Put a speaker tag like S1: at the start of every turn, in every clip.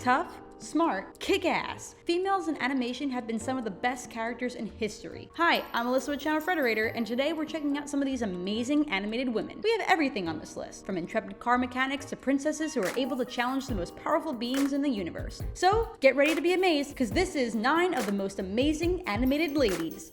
S1: Tough, smart, kick-ass. Females in animation have been some of the best characters in history. Hi, I'm Alyssa with channel Frederator, and today we're checking out some of these amazing animated women. We have everything on this list, from intrepid car mechanics to princesses who are able to challenge the most powerful beings in the universe. So, get ready to be amazed, because this is 9 of the most amazing animated ladies.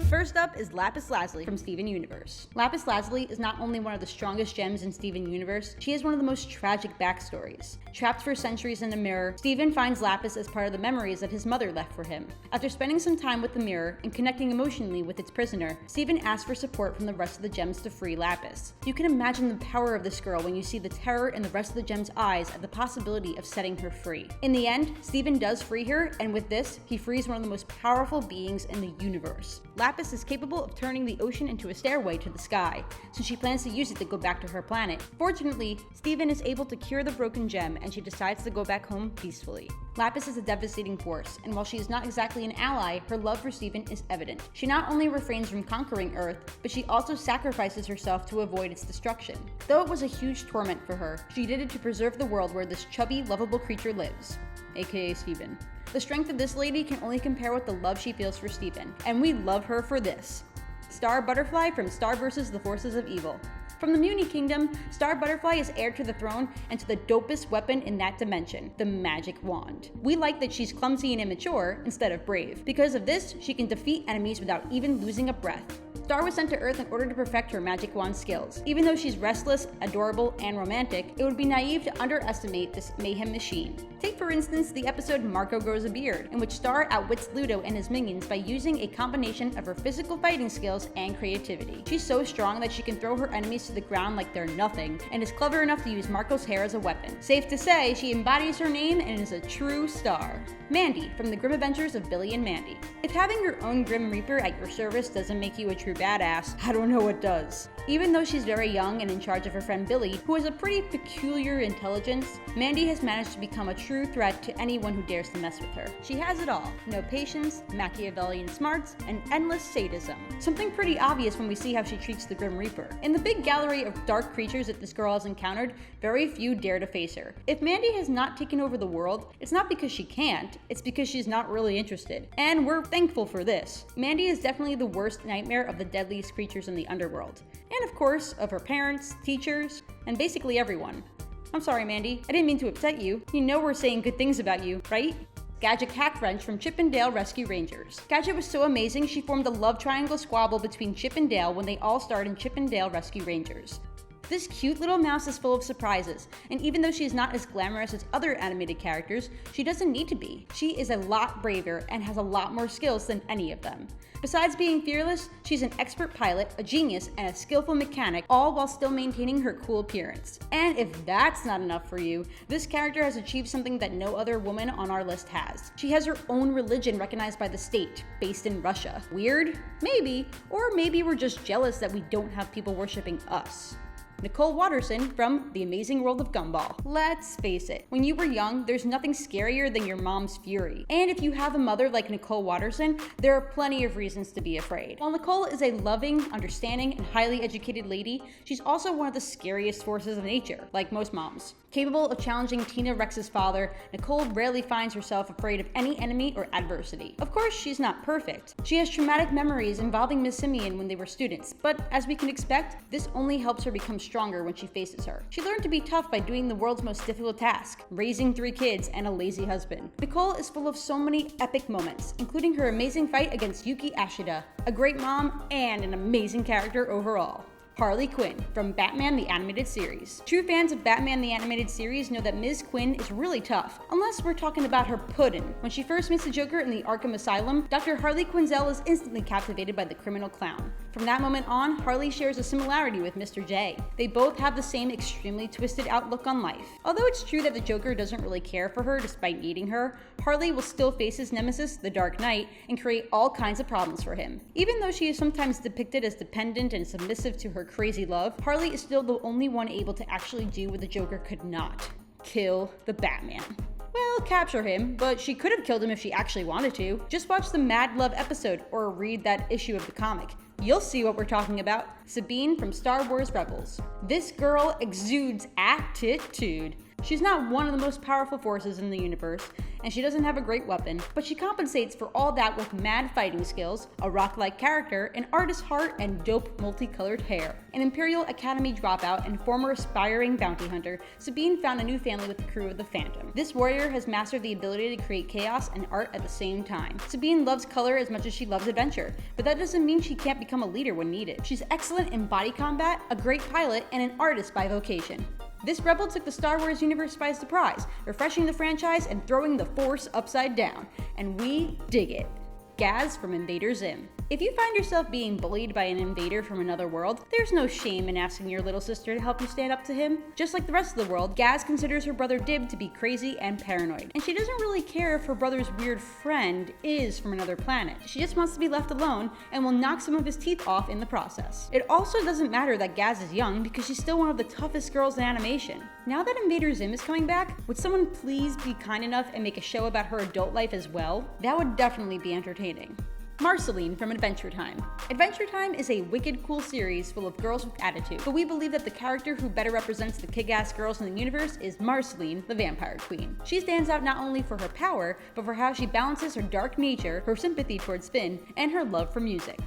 S1: First up is Lapis Lazuli from Steven Universe. Lapis Lazuli is not only one of the strongest gems in Steven Universe, she has one of the most tragic backstories. Trapped for centuries in a mirror, Steven finds Lapis as part of the memories that his mother left for him. After spending some time with the mirror and connecting emotionally with its prisoner, Steven asks for support from the rest of the gems to free Lapis. You can imagine the power of this girl when you see the terror in the rest of the gems' eyes at the possibility of setting her free. In the end, Steven does free her, and with this, he frees one of the most powerful beings in the universe. Lapis is capable of turning the ocean into a stairway to the sky, so she plans to use it to go back to her planet. Fortunately, Steven is able to cure the broken gem, and she decides to go back home peacefully. Lapis is a devastating force, and while she is not exactly an ally, her love for Steven is evident. She not only refrains from conquering Earth, but she also sacrifices herself to avoid its destruction. Though it was a huge torment for her, she did it to preserve the world where this chubby, lovable creature lives, aka Steven. The strength of this lady can only compare with the love she feels for Steven, and we love her for this. Star Butterfly from Star vs. the Forces of Evil. From the Muni Kingdom, Star Butterfly is heir to the throne and to the dopest weapon in that dimension, the magic wand. We like that she's clumsy and immature instead of brave. Because of this, she can defeat enemies without even losing a breath. Star was sent to Earth in order to perfect her magic wand skills. Even though she's restless, adorable, and romantic, it would be naive to underestimate this mayhem machine. Take for instance the episode Marco Grows a Beard, in which Star outwits Ludo and his minions by using a combination of her physical fighting skills and creativity. She's so strong that she can throw her enemies to the ground like they're nothing, and is clever enough to use Marco's hair as a weapon. Safe to say, she embodies her name and is a true star. Mandy from the Grim Adventures of Billy and Mandy. If having your own Grim Reaper at your service doesn't make you a true badass, I don't know what does. Even though she's very young and in charge of her friend Billy, who has a pretty peculiar intelligence, Mandy has managed to become a true threat to anyone who dares to mess with her. She has it all: no patience, Machiavellian smarts, and endless sadism. Something pretty obvious when we see how she treats the Grim Reaper. In the big gallery of dark creatures that this girl has encountered, very few dare to face her. If Mandy has not taken over the world, it's not because she can't, it's because she's not really interested. And we're thankful for this. Mandy is definitely the worst nightmare of the deadliest creatures in the underworld. And of course, of her parents, teachers, and basically everyone. I'm sorry, Mandy. I didn't mean to upset you. You know we're saying good things about you, right? Gadget Hack Wrench from Chip and Dale Rescue Rangers. Gadget was so amazing she formed a love triangle squabble between Chip and Dale when they all starred in Chip and Dale Rescue Rangers. This cute little mouse is full of surprises, and even though she is not as glamorous as other animated characters, she doesn't need to be. She is a lot braver and has a lot more skills than any of them. Besides being fearless, she's an expert pilot, a genius, and a skillful mechanic, all while still maintaining her cool appearance. And if that's not enough for you, this character has achieved something that no other woman on our list has. She has her own religion recognized by the state, based in Russia. Weird? Maybe. Or maybe we're just jealous that we don't have people worshipping us. Nicole Watterson from The Amazing World of Gumball. Let's face it, when you were young, there's nothing scarier than your mom's fury. And if you have a mother like Nicole Watterson, there are plenty of reasons to be afraid. While Nicole is a loving, understanding, and highly educated lady, she's also one of the scariest forces of nature, like most moms. Capable of challenging Tina Rex's father, Nicole rarely finds herself afraid of any enemy or adversity. Of course, she's not perfect. She has traumatic memories involving Miss Simeon when they were students, but as we can expect, this only helps her become stronger when she faces her. She learned to be tough by doing the world's most difficult task, raising 3 kids and a lazy husband. Nicole is full of so many epic moments, including her amazing fight against Yuki Ashida, a great mom, and an amazing character overall. Harley Quinn from Batman the Animated Series. True fans of Batman the Animated Series know that Ms. Quinn is really tough, unless we're talking about her puddin'. When she first meets the Joker in the Arkham Asylum, Dr. Harley Quinzel is instantly captivated by the criminal clown. From that moment on, Harley shares a similarity with Mr. J. They both have the same extremely twisted outlook on life. Although it's true that the Joker doesn't really care for her despite needing her, Harley will still face his nemesis, the Dark Knight, and create all kinds of problems for him. Even though she is sometimes depicted as dependent and submissive to her crazy love, Harley is still the only one able to actually do what the Joker could not: kill the Batman. Well, capture him, but she could have killed him if she actually wanted to. Just watch the Mad Love episode or read that issue of the comic. You'll see what we're talking about. Sabine from Star Wars Rebels. This girl exudes attitude. She's not one of the most powerful forces in the universe, and she doesn't have a great weapon, but she compensates for all that with mad fighting skills, a rock-like character, an artist's heart, and dope multicolored hair. An Imperial Academy dropout and former aspiring bounty hunter, Sabine found a new family with the crew of the Phantom. This warrior has mastered the ability to create chaos and art at the same time. Sabine loves color as much as she loves adventure, but that doesn't mean she can't become a leader when needed. She's excellent in body combat, a great pilot, and an artist by vocation. This rebel took the Star Wars universe by surprise, refreshing the franchise and throwing the Force upside down. And we dig it. Gaz from Invaders Zim. If you find yourself being bullied by an invader from another world, there's no shame in asking your little sister to help you stand up to him. Just like the rest of the world, Gaz considers her brother Dib to be crazy and paranoid, and she doesn't really care if her brother's weird friend is from another planet. She just wants to be left alone and will knock some of his teeth off in the process. It also doesn't matter that Gaz is young because she's still one of the toughest girls in animation. Now that Invaders Zim is coming back, would someone please be kind enough and make a show about her adult life as well? That would definitely be entertaining. Marceline from Adventure Time. Adventure Time is a wicked cool series full of girls with attitude, but we believe that the character who better represents the kick-ass girls in the universe is Marceline, the Vampire Queen. She stands out not only for her power, but for how she balances her dark nature, her sympathy towards Finn, and her love for music.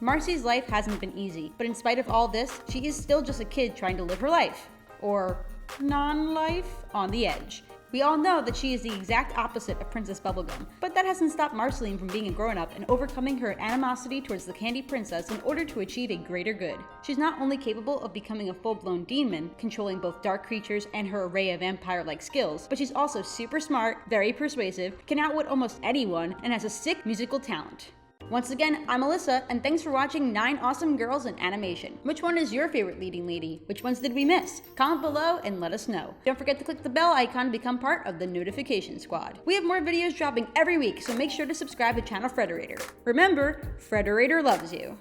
S1: Marcy's life hasn't been easy, but in spite of all this, she is still just a kid trying to live her life. Or non-life on the edge. We all know that she is the exact opposite of Princess Bubblegum, but that hasn't stopped Marceline from being a grown-up and overcoming her animosity towards the Candy Princess in order to achieve a greater good. She's not only capable of becoming a full-blown demon, controlling both dark creatures and her array of vampire-like skills, but she's also super smart, very persuasive, can outwit almost anyone, and has a sick musical talent. Once again, I'm Alyssa, and thanks for watching 9 Awesome Girls in Animation. Which one is your favorite leading lady? Which ones did we miss? Comment below and let us know. Don't forget to click the bell icon to become part of the notification squad. We have more videos dropping every week, so make sure to subscribe to channel Frederator. Remember, Frederator loves you.